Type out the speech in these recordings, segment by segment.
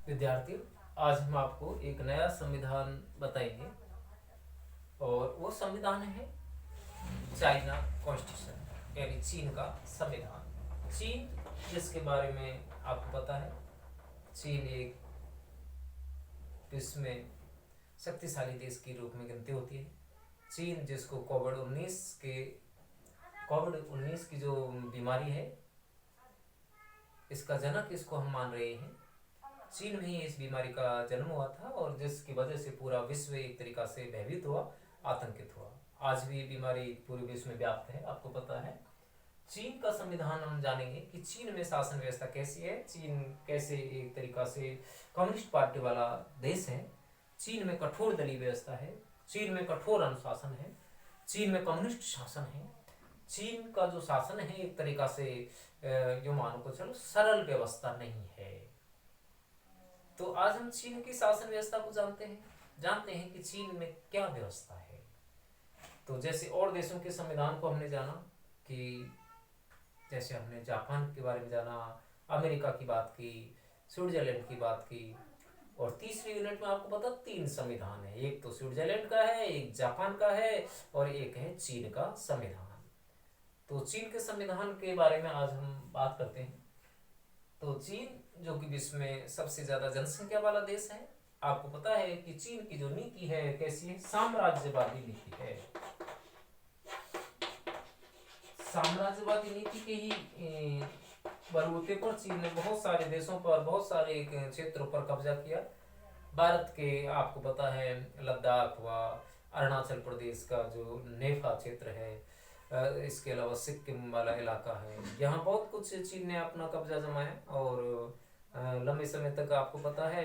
विद्यार्थियों, आज हम आपको एक नया संविधान बताएंगे और वो संविधान है चाइना कॉन्स्टिट्यूशन, यानी चीन का संविधान। चीन, जिसके बारे में आपको पता है, चीन एक विश्व में शक्तिशाली देश के रूप में गिनती होती है। चीन, जिसको कोविड-19 की जो बीमारी है, इसका जनक इसको हम मान रहे हैं। चीन में ही इस बीमारी का जन्म हुआ था और जिसकी वजह से पूरा विश्व एक तरीका से भयभीत हुआ, आतंकित हुआ। आज भी ये बीमारी पूरे विश्व में व्याप्त है, आपको पता है। चीन का संविधान हम जानेंगे कि चीन में शासन व्यवस्था कैसी है, चीन कैसे एक तरीका से कम्युनिस्ट पार्टी वाला देश है। चीन में कठोर दलीय व्यवस्था है, चीन में कठोर अनुशासन है, चीन में कम्युनिस्ट शासन है। चीन का जो शासन है एक तरीका से जो मानो को चलो सरल व्यवस्था नहीं है। तो आज हम चीन की शासन व्यवस्था को जानते हैं कि चीन में क्या व्यवस्था है। तो जैसे और देशों के संविधान को हमने जाना, कि जैसे हमने जापान के बारे में जाना, अमेरिका की बात की, स्विट्जरलैंड की बात की, और तीसरी यूनिट में आपको पता 3 संविधान है। एक तो स्विट्जरलैंड का है, एक जापान का है और एक है चीन का संविधान। तो चीन के संविधान के बारे में आज हम बात करते हैं। तो चीन, जो कि विश्व में सबसे ज्यादा जनसंख्या वाला देश है, आपको पता है कि चीन की जो नीति है कैसी है, साम्राज्यवादी नीति है। साम्राज्यवादी नीति के ही बलबूते पर चीन ने बहुत सारे देशों पर, बहुत सारे क्षेत्रों पर कब्जा किया। भारत के आपको पता है लद्दाख हुआ, अरुणाचल प्रदेश का जो नेफा क्षेत्र है, इसके अलावा सिक्किम वाला इलाका है, यहाँ बहुत कुछ चीन ने अपना कब्जा जमाया। और लंबे समय तक आपको पता है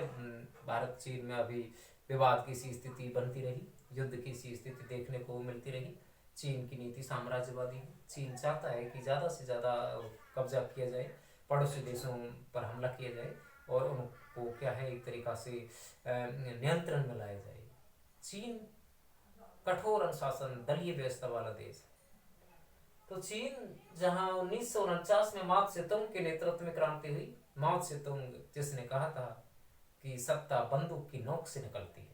भारत चीन में अभी विवाद की सी स्थिति बनती रही, युद्ध की सी स्थिति देखने को मिलती रही। चीन की नीति साम्राज्यवादी है। चीन चाहता है कि ज़्यादा से ज़्यादा कब्जा किया जाए, पड़ोसी देशों पर हमला किया जाए और उनको क्या है एक तरीका से नियंत्रण में लाया जाए। चीन कठोर अनुशासन, दलीय व्यवस्था वाला देश है। तो चीन जहां 1949 में माओ त्से-तुंग के नेतृत्व में क्रांति हुई, माओ त्से-तुंग जिसने कहा था कि सत्ता बंदूक की नोक से निकलती है।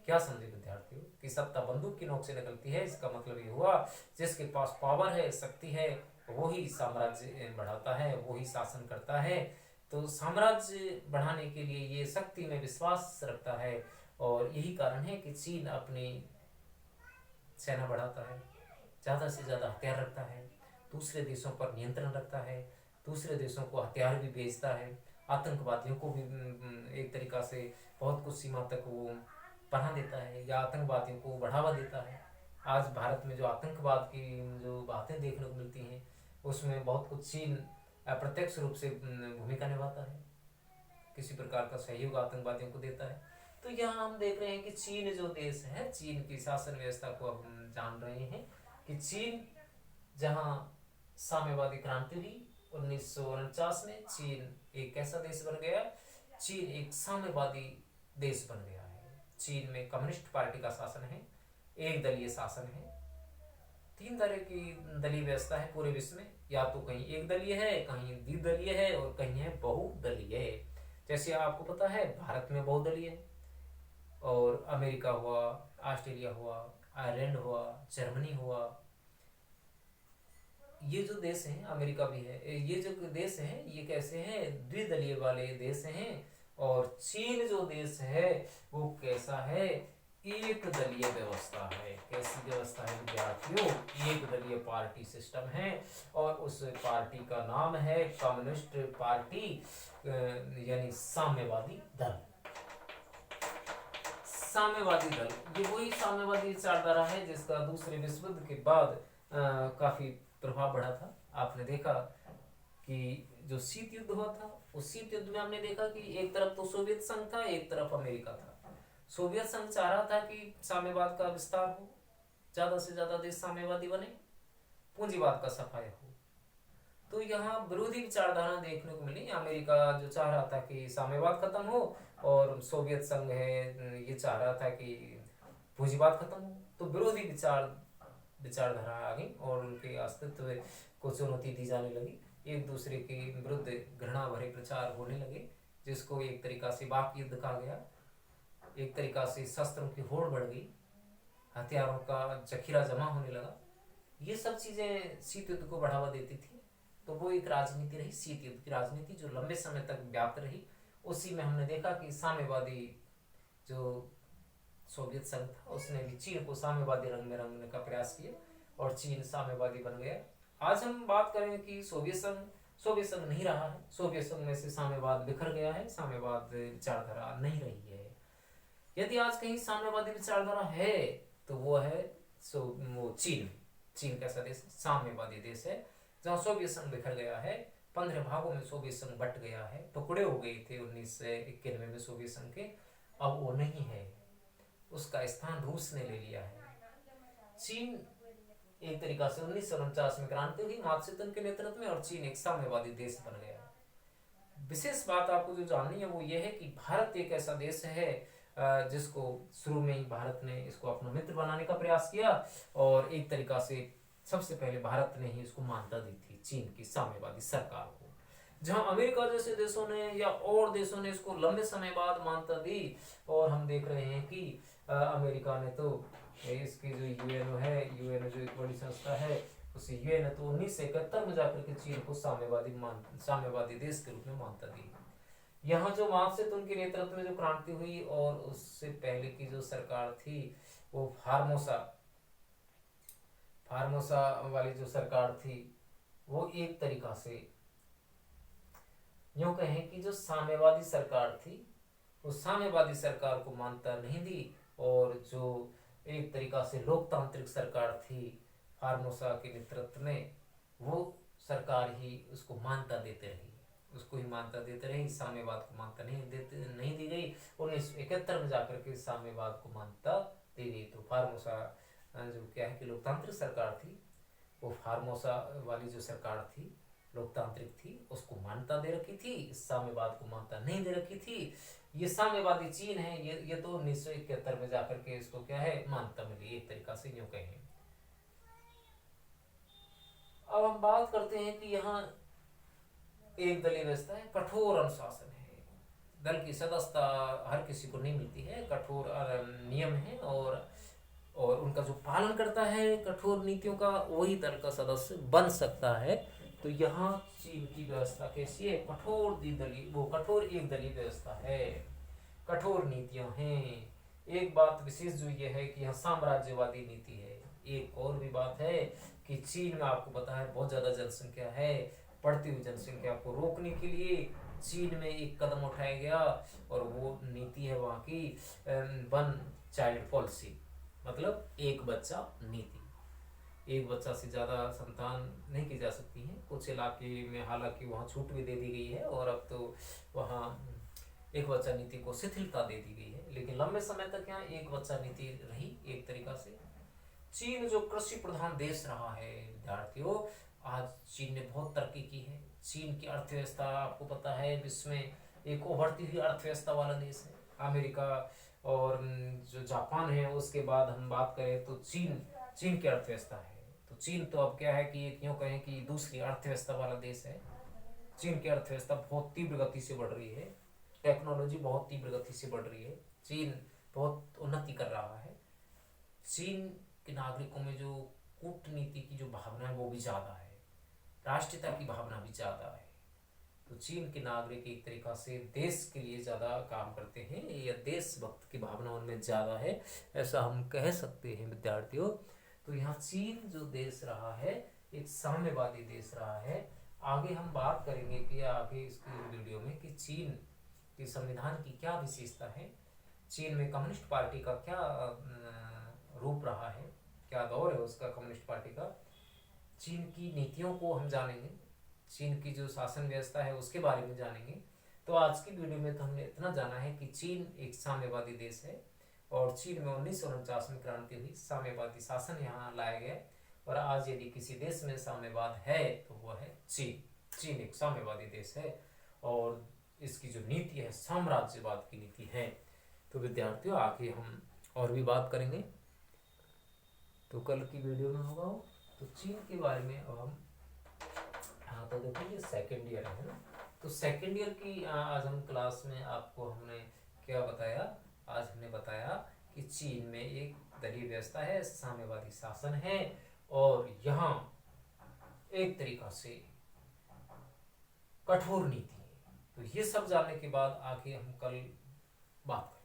क्या समझे विद्यार्थियों कि सत्ता बंदूक की नोक से निकलती है? इसका मतलब ये हुआ जिसके पास पावर है, शक्ति है, वो ही साम्राज्य बढ़ाता है, वो ही शासन करता है। तो साम्राज्य बढ़ाने के लिए ये शक्ति में विश्वास रखता है और यही कारण है कि चीन अपनी सेना बढ़ाता है, ज़्यादा से ज़्यादा हथियार रखता है, दूसरे देशों पर नियंत्रण रखता है, दूसरे देशों को हथियार भी भेजता है, आतंकवादियों को भी एक तरीका से बहुत कुछ सीमा तक वो पनाह देता है या आतंकवादियों को बढ़ावा देता है। आज भारत में जो आतंकवाद की जो बातें देखने को मिलती हैं, उसमें बहुत कुछ चीन अप्रत्यक्ष रूप से भूमिका निभाता है, किसी प्रकार का सहयोग आतंकवादियों को देता है। तो यहाँ हम देख रहे हैं कि चीन जो देश है, चीन की शासन व्यवस्था को हम जान रहे हैं कि चीन जहाँ साम्यवादी क्रांति हुई 1949 में, चीन एक कैसा देश बन गया? चीन एक साम्यवादी देश बन गया है। चीन में कम्युनिस्ट पार्टी का शासन है, एक दलीय शासन है। 3 तरह की दलीय व्यवस्था है पूरे विश्व में, या तो कहीं एक दलीय है, कहीं द्विदलीय है और कहीं है बहुदलीय। जैसे आपको पता है भारत में बहुदलीय है, और अमेरिका हुआ, ऑस्ट्रेलिया हुआ, आयरलैंड हुआ, जर्मनी हुआ, ये जो देश हैं, अमेरिका भी है, ये जो देश हैं ये कैसे हैं? द्विदलीय वाले देश हैं। और चीन जो देश है वो कैसा है? एक दलीय व्यवस्था है। कैसी व्यवस्था है विद्यार्थियों? एक दलीय पार्टी सिस्टम है और उस पार्टी का नाम है कम्युनिस्ट पार्टी, यानी साम्यवादी दल। साम्यवादी दल, ये वही साम्यवादी विचारधारा है जिसका दूसरे विश्व युद्ध के बाद काफी प्रभाव बढ़ा था। आपने देखा कि जो शीत युद्ध हुआ था, उस शीत युद्ध में हमने देखा कि एक तरफ तो सोवियत संघ था, एक तरफ अमेरिका था। सोवियत संघ चाह रहा था कि साम्यवाद का विस्तार हो, ज्यादा से ज्यादा देश साम्यवादी बने, पूंजीवाद का सफाया हो। तो यहाँ विरोधी विचारधारा देखने को मिली। अमेरिका जो चाह रहा था कि साम्यवाद खत्म हो, और सोवियत संघ है ये चाह रहा था कि पूंजीवाद खत्म हो। तो विरोधी विचारधारा आ गई और उनके अस्तित्व को चुनौती दी जाने लगी, एक दूसरे के विरुद्ध घृणा भरे प्रचार होने लगे जिसको एक तरीका से वाक युद्ध कहा गया। एक तरीका से शस्त्रों की होड़ बढ़ गई, हथियारों का जखीरा जमा होने लगा। ये सब चीजें शीत युद्ध को बढ़ावा देती थी। तो वो एक राजनीति रही, शीत युद्ध की राजनीति, जो लंबे समय तक व्याप्त रही। उसी में हमने देखा कि साम्यवादी जो सोवियत संघ था उसने भी चीन को साम्यवादी रंग में रंगने का प्रयास किया और चीन साम्यवादी बन गया। आज हम बात करेंगे कि सोवियत संघ नहीं रहा है, सोवियत संघ में से साम्यवाद बिखर गया है, साम्यवाद विचारधारा नहीं रही है। यदि आज कहीं साम्यवादी विचारधारा है तो वो है वो चीन कैसा देश, साम्यवादी देश है, जहाँ सोवियत संघ बिखर गया है। 15 भागों में सोवियत संघ बट गया है, टुकड़े हो गए थे 1991 में सोवियत संघ के, अब वो नहीं है, उसका स्थान रूस ने ले लिया है। चीन एक तरीका से 1949 में क्रांति हुई माओ त्से-तुंग के नेतृत्व में और चीन एक साम्यवादी देश बन गया। विशेष बात आपको जो जाननी है वो ये है कि भारत एक ऐसा देश है जिसको शुरू में ही भारत ने इसको अपना मित्र बनाने का प्रयास किया और एक तरीका से सबसे पहले भारत ने ही इसको मान्यता दी थी चीन की साम्यवादी सरकार को। जहां अमेरिका जैसे देशों ने या और देशों ने इसको लंबे समय बाद मान्यता दी और हम देख रहे हैं कि अमेरिका ने तो इसकी जो यूएनओ है, यूएनओ जो एक बड़ी संस्था है, उस यूएन ने तो 1971 में जाकर के चीन को साम्यवादी देश के रूप में मान्यता दी। यहाँ जो माओ त्से-तुंग के नेतृत्व में जो क्रांति हुई और उससे पहले की जो सरकार थी वो फार्मोसा वाली जो सरकार थी वो एक तरीका से यूं कहें कि जो साम्यवादी सरकार थी उस साम्यवादी सरकार को मान्यता नहीं दी और जो एक तरीका से लोकतांत्रिक सरकार थी फार्मोसा के नेतृत्व में, वो सरकार ही उसको मान्यता देते रही, उसको ही मान्यता देते रही, साम्यवाद को मान्यता नहीं दी गई। 1971 में जाकर के साम्यवाद को मान्यता दी गई। तो फार्मोसा जो क्या है कि लोकतांत्रिक सरकार थी, वो फार्मोसा वाली जो सरकार थी लोकतांत्रिक थी, उसको मान्यता दे रखी थी, साम्यवाद को मान्यता नहीं दे रखी थी। ये साम्यवादी चीन है, ये तो 1971 में जाकर के इसको क्या है मान्यता मिली, एक तरीका से यूं कहें। अब हम बात करते हैं कि यहाँ एक दलीय व्यवस्था है, कठोर अनुशासन है, दल की सदस्यता हर किसी को नहीं मिलती है, कठोर नियम है और उनका जो पालन करता है कठोर नीतियों का वही दल का सदस्य बन सकता है। तो यहाँ चीन की व्यवस्था कैसी है, कठोर एक दलीय व्यवस्था है, कठोर नीतियां हैं। एक बात विशेष जो ये है कि यहाँ साम्राज्यवादी नीति है। एक और भी बात है कि चीन में आपको पता है बहुत ज्यादा जनसंख्या है, बढ़ती हुई जनसंख्या को रोकने के लिए चीन में एक कदम उठाया गया और वो नीति है वहाँ की वन चाइल्ड पॉलिसी, मतलब एक बच्चा नीति। एक बच्चा से ज़्यादा संतान नहीं की जा सकती है। कुछ इलाके में हालांकि वहाँ छूट भी दे दी गई है और अब तो वहाँ एक बच्चा नीति को शिथिलता दे दी गई है, लेकिन लंबे समय तक यहाँ एक बच्चा नीति रही एक तरीका से। चीन जो कृषि प्रधान देश रहा है विद्यार्थियों, आज चीन ने बहुत तरक्की की है। चीन की अर्थव्यवस्था आपको पता है विश्व में एक उभरती हुई अर्थव्यवस्था वाला देश है। अमेरिका और जो जापान है उसके बाद हम बात करें तो चीन की अर्थव्यवस्था है। तो चीन तो अब क्या है कि एक यूँ कहें कि दूसरी अर्थव्यवस्था वाला देश है। चीन की अर्थव्यवस्था बहुत तीव्र गति से बढ़ रही है, टेक्नोलॉजी बहुत तीव्र गति से बढ़ रही है, चीन बहुत उन्नति कर रहा है। चीन के नागरिकों में जो कूटनीति की जो भावना है वो भी ज़्यादा है, राष्ट्रीयता की भावना भी ज़्यादा है। तो चीन के नागरिक एक तरीका से देश के लिए ज़्यादा काम करते हैं या देशभक्त की भावना उनमें ज़्यादा है, ऐसा हम कह सकते हैं विद्यार्थियों। तो यहाँ चीन जो देश रहा है एक साम्यवादी देश रहा है। आगे हम बात करेंगे कि आगे इसकी वीडियो में कि चीन के संविधान की क्या विशेषता है, चीन में कम्युनिस्ट पार्टी का क्या रूप रहा है, क्या दौर है उसका कम्युनिस्ट पार्टी का, चीन की नीतियों को हम जानेंगे, चीन की जो शासन व्यवस्था है उसके बारे में जानेंगे। तो आज की वीडियो में तो हमने इतना जाना है कि चीन एक साम्यवादी देश है और चीन में 1949 में क्रांति हुई, साम्यवादी शासन यहाँ लाया गया और आज यदि किसी देश में साम्यवाद है तो वह है चीन एक साम्यवादी देश है और इसकी जो नीति है साम्राज्यवाद की नीति है। तो विद्यार्थियों आगे हम और भी बात करेंगे, तो कल की वीडियो में होगा तो चीन के बारे में। अब हम हाँ तो देखो ये सेकेंड ईयर है ना, तो सेकेंड ईयर की आज हम क्लास में आपको हमने क्या बताया? आज हमने बताया कि चीन में एक दलीय व्यवस्था है, साम्यवादी शासन है, और यहाँ एक तरीका से कठोर नीति है। तो ये सब जानने के बाद आगे हम कल बात करेंगे।